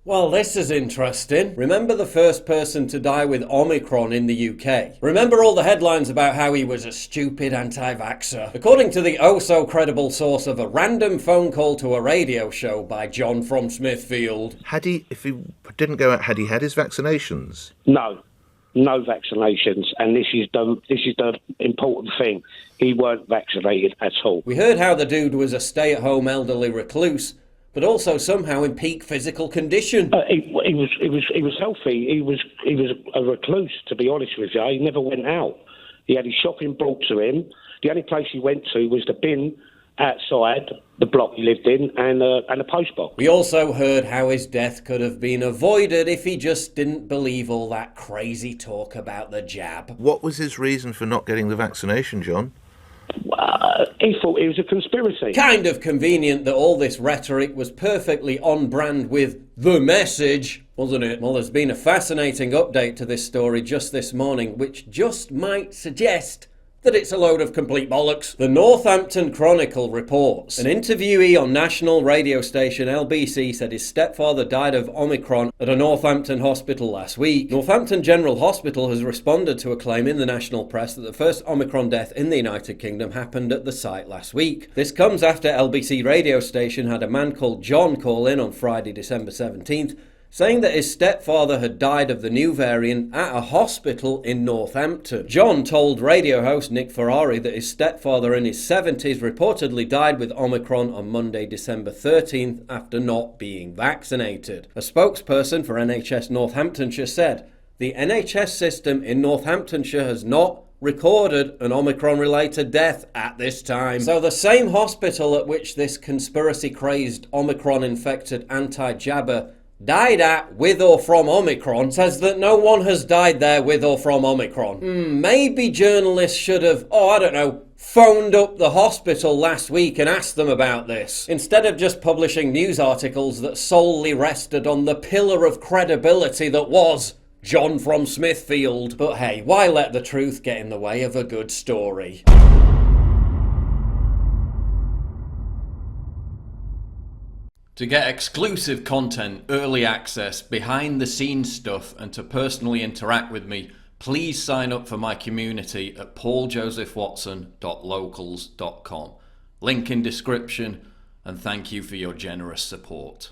Well, this is interesting. Remember the first person to die with Omicron in the UK? Remember all the headlines about how he was a stupid anti-vaxxer? According to the oh-so-credible source of a random phone call to a radio show by John from Smithfield. If he didn't go out, had he had his vaccinations? No vaccinations, and this is the important thing. He weren't vaccinated at all. We heard how the dude was a stay-at-home elderly recluse, but also somehow in peak physical condition. He was healthy. He was a recluse, to be honest with you. He never went out. He had his shopping brought to him. The only place he went to was the bin outside the block he lived in and a post box. We also heard how his death could have been avoided if he just didn't believe all that crazy talk about the jab. What was his reason for not getting the vaccination, John? He thought it was a conspiracy. Kind of convenient that all this rhetoric was perfectly on brand with the message, wasn't it? Well, there's been a fascinating update to this story just this morning, which just might suggest that it's a load of complete bollocks. The Northampton Chronicle reports an interviewee on national radio station LBC said his stepfather died of Omicron at a Northampton hospital last week. Northampton General Hospital has responded to a claim in the national press that the first Omicron death in the United Kingdom happened at the site last week. This comes after LBC radio station had a man called John call in on Friday, December 17th, saying that his stepfather had died of the new variant at a hospital in Northampton. John told radio host Nick Ferrari that his stepfather in his 70s reportedly died with Omicron on Monday, December 13th after not being vaccinated. A spokesperson for NHS Northamptonshire said, "The NHS system in Northamptonshire has not recorded an Omicron-related death at this time." So the same hospital at which this conspiracy-crazed Omicron-infected anti-jabber died at, with or from Omicron, says that no one has died there with or from Omicron. Maybe journalists should have, phoned up the hospital last week and asked them about this, instead of just publishing news articles that solely rested on the pillar of credibility that was John from Smithfield. But hey, why let the truth get in the way of a good story? To get exclusive content, early access, behind-the-scenes stuff, and to personally interact with me, please sign up for my community at pauljosephwatson.locals.com. Link in description, and thank you for your generous support.